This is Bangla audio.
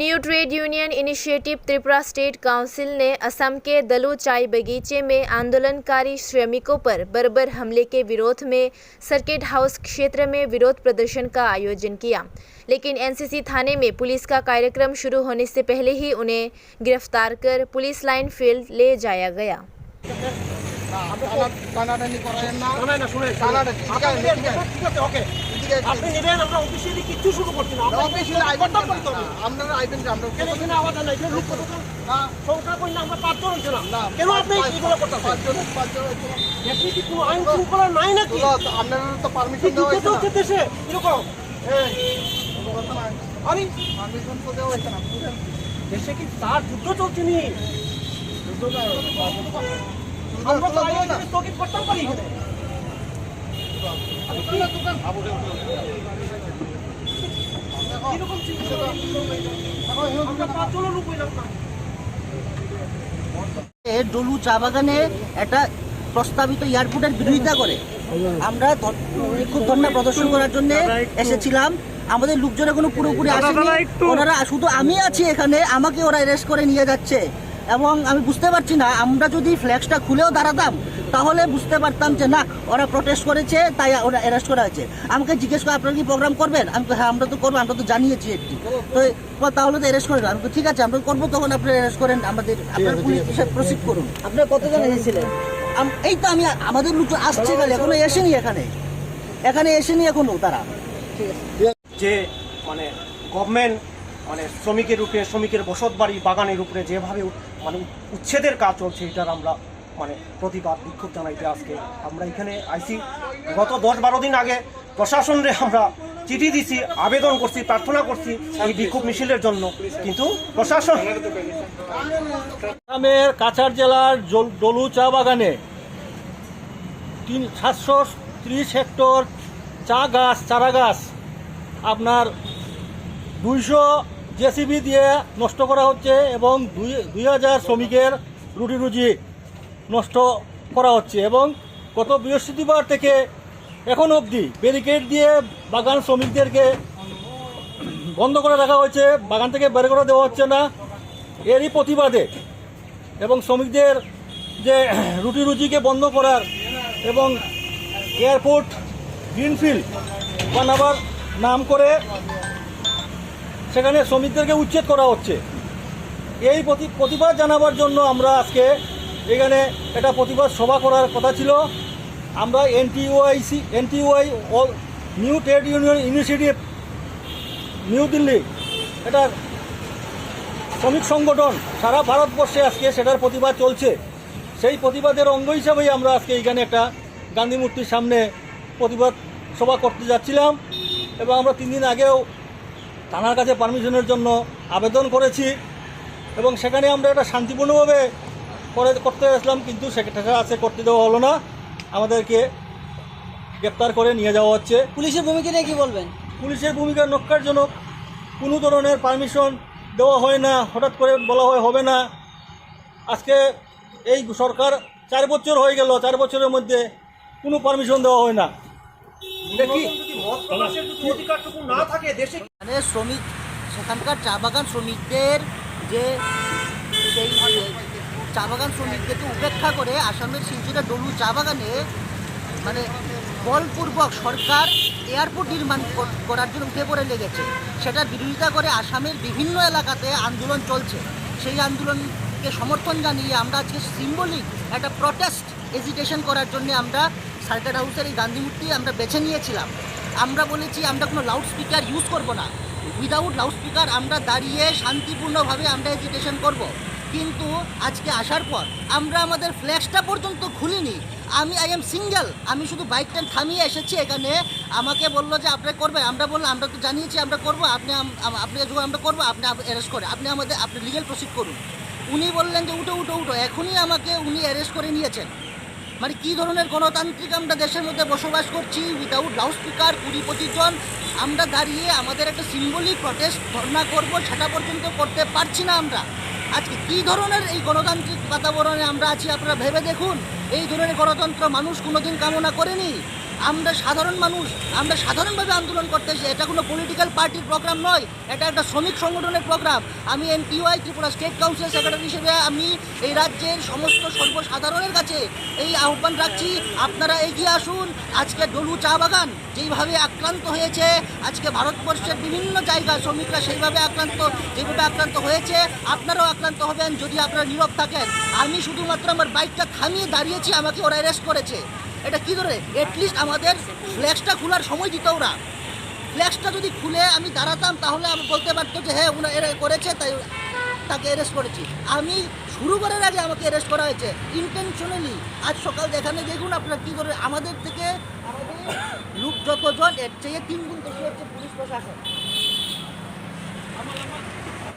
New trade union initiative Tripura state council ने असम के दलू चाय बगीचे में आंदोलनकारी श्रमिकों पर बर्बर हमले के विरोध में सर्किट हाउस क्षेत्र में विरोध प्रदर्शन का आयोजन किया, लेकिन एनसीसी थाने में पुलिस का कार्यक्रम शुरू होने से पहले ही उन्हें गिरफ्तार कर पुलिस लाइन फील्ड ले जाया गया। আপনি নেবেন, আমরা অফিসিয়ালি কিছু শুরু করছি না। আমরা অফিসিয়ালি আপনারা আইবেন যে আমরা এখানে আওয়াজ নাই, যে লোক না সংখ্যা কইনা আমরা 5 জন হইছে না। কেন আপনি এগুলো করতেছেন? 5 জন আপনি কি কোনো আইন শৃঙ্খলা নাই নাকি? আপনারা তো পারমিশন দেওয়া হইছে না দেশে এরকম। আমি পারমিশন তো দেওয়া হইছে না। দেশে কি তার যুদ্ধ চলছে নি? যুদ্ধ না, আমরা তো আইন স্থগিত করতে পারি এখানে। ডলু চা বাগানে একটা প্রস্তাবিত এয়ারপোর্টের বিরোধিতা করে আমরা খুব ধর্ণা প্রদর্শন করার জন্য এসেছিলাম। আমাদের লোকজনে কোনো পুরোপুরি আসেনি, ওনারা শুধু আমি আছি এখানে, আমাকে ওরা অ্যারেস্ট করে নিয়ে যাচ্ছে। এবং আমি বুঝতে পারছি না, আমরা যদি ফ্ল্যাক্সটা খুলেও দাঁড়াতাম তাহলে বুঝতে পারতাম যে না ওরা প্রটেস্ট করেছে তাই ওরা অ্যারেস্ট করা হয়েছে। আমাকে জিজ্ঞেস করে আপনারা কি প্রোগ্রাম করবেন? আমি হ্যাঁ আমরা তো করবো, আমরা তো জানিয়েছি একটি, তো তাহলে তো অ্যারেস্ট করেন। আমি ঠিক আছে আমরা করবো, তখন আপনি অ্যারেস্ট করেন, আপনার পুলিশ প্রসিড করুন। আপনারা কতজন এসেছিলেন? এই তো আমি, আমাদের লোক আসছে খালি, এখনো এসেনি, এখানে এসেনি এখনো তারা। যে মানে গভর্নমেন্ট মানে শ্রমিকের উপরে, শ্রমিকের বসত বাড়ি বাগানের উপরে যেভাবে মানে উচ্ছেদের কাজ চলছে, এটার আমরা মানে প্রতিবাদ বিক্ষোভ জানাইতে আজকে আমরা এখানে আইসি। গত 10-12 দিন আগে প্রশাসনরে আমরা চিঠি দিছি, আবেদন করছি, প্রার্থনা করছি এই বিক্ষোভ মিছিলের জন্য, কিন্তু প্রশাসন। আসামের কাছাড় জেলার ডলু চা বাগানে 730 হেক্টর চারা গাছ আপনার 200 জেসিবি দিয়ে নষ্ট করা হচ্ছে এবং 2000 শ্রমিকের রুটি রুজি নষ্ট করা হচ্ছে। এবং গত বৃহস্পতিবার থেকে এখন অবধি ব্যারিকেড দিয়ে বাগান শ্রমিকদেরকে বন্ধ করে রাখা হয়েছে, বাগান থেকে বের করে দেওয়া হচ্ছে না। এরই প্রতিবাদে এবং শ্রমিকদের যে রুটি রুজিকে বন্ধ করার এবং এয়ারপোর্ট গ্রিনফিল্ড বানাবার নাম করে সেখানে শ্রমিকদেরকে উচ্ছেদ করা হচ্ছে, এই প্রতিবাদ জানাবার জন্য আমরা আজকে এখানে একটা প্রতিবাদ সভা করার কথা ছিল। আমরা NTUI new trade union initiative New Delhi, এটা শ্রমিক সংগঠন সারা ভারতবর্ষে আজকে সেটার প্রতিবাদ চলছে। সেই প্রতিবাদের অঙ্গ হিসাবেই আমরা আজকে এখানে একটা গান্ধী মূর্তির সামনে প্রতিবাদ সভা করতে যাচ্ছিলাম। এবং আমরা 3 দিন আগেও থানার কাছে পারমিশনের জন্য আবেদন করেছি এবং সেখানে আমরা এটা শান্তিপূর্ণভাবে করতে আসলাম, কিন্তু সেটা আছে করতে দেওয়া হলো না, আমাদেরকে গ্রেপ্তার করে নিয়ে যাওয়া হচ্ছে। পুলিশের ভূমিকা নিয়ে কি বলবেন? পুলিশের ভূমিকা নক্কারজনক, কোনো ধরনের পারমিশন দেওয়া হয় না, হঠাৎ করে বলা হয় হবে না। আজকে এই সরকার 4 বছর হয়ে গেল, 4 বছরের মধ্যে কোনো পারমিশন দেওয়া হয় না। মানে শ্রমিক, সেখানকার চা বাগান শ্রমিকদের যে সেই চা বাগান শ্রমিকদেরকে উপেক্ষা করে আসামের শিলচরে ডলু চা বাগানে মানে বলপূর্বক সরকার এয়ারপোর্ট নির্মাণ করার জন্য উঠে পড়ে লেগেছে। সেটার বিরোধিতা করে আসামের বিভিন্ন এলাকাতে আন্দোলন চলছে। সেই আন্দোলনকে সমর্থন জানিয়ে আমরা আজকে সিম্বলিক একটা প্রটেস্ট এজিটেশন করার জন্য আমরা সার্কিট হাউসের এই গান্ধী মূর্তি আমরা বেছে নিয়েছিলাম। আমরা বলেছি আমরা কোনো লাউড স্পিকার ইউজ করব না, উইদাউট লাউড স্পিকার আমরা দাঁড়িয়ে শান্তিপূর্ণভাবে আমরা এজিটেশন করব। কিন্তু আজকে আসার পর আমরা আমাদের ফ্ল্যাগসটা পর্যন্ত খুলিনি। আই এম সিঙ্গেল, আমি শুধু বাইকটা থামিয়ে এসেছি এখানে। আমাকে বললো যে আপনি করবেন, আমরা বললাম আমরা তো জানিয়েছি আমরা করবো, আপনি যখন আমরা করবো আপনি অ্যারেস্ট করে আপনি লিগেল প্রসিড করুন। উনি বললেন যে উঠো, এখনই আমাকে উনি অ্যারেস্ট করে নিয়েছেন। মানে কী ধরনের গণতান্ত্রিক আমরা দেশের মধ্যে বসবাস করছি? উইদাউট লাউড স্পিকার 20-25 জন আমরা দাঁড়িয়ে আমাদের একটা সিম্বলিক প্রটেস্ট ধর্ণা করব, সেটা পর্যন্ত করতে পারছি না আমরা। আজকে কী ধরনের এই গণতান্ত্রিক বাতাবরণে আমরা আছি আপনারা ভেবে দেখুন। এই ধরনের গণতন্ত্র মানুষ কোনোদিন কামনা করেনি। আমরা সাধারণ মানুষ, আমরা সাধারণভাবে আন্দোলন করতে এসে, এটা কোনো পলিটিক্যাল পার্টির প্রোগ্রাম নয়, এটা একটা শ্রমিক সংগঠনের প্রোগ্রাম। আমি এনটিইউআই ত্রিপুরা স্টেট কাউন্সিল সেক্রেটারি হিসেবে আমি এই রাজ্যের সমস্ত সর্বসাধারণের কাছে এই আহ্বান রাখছি, আপনারা এগিয়ে আসুন। আজকে ডলু চা বাগান যেইভাবে আক্রান্ত হয়েছে, আজকে ভারতবর্ষের বিভিন্ন জায়গায় শ্রমিকরা যেভাবে আক্রান্ত হয়েছে, আপনারাও আক্রান্ত হবেন যদি আপনারা নীরব থাকেন। আমি শুধুমাত্র আমার বাইকটা থামিয়ে দাঁড়িয়েছি, আমাকে ওরা অ্যারেস্ট করেছে। এটা কী ধরে? অ্যাটলিস্ট আমাদের ফ্ল্যাক্সটা খোলার সময় দিত ওরা। ফ্ল্যাক্সটা যদি খুলে আমি দাঁড়াতাম তাহলে আমি বলতে পারতো যে হ্যাঁ ওরা এরা করেছে, তাই তাকে অ্যারেস্ট করেছি। আমি শুরু করার আগে আমাকে অ্যারেস্ট করা হয়েছে ইন্টেনশনালি। আজ সকাল দেখানে দেখুন আপনারা কী করে আমাদের থেকে লোক যতজন এর চেয়ে 3 গুণ বেশি হচ্ছে পুলিশ প্রশাসন।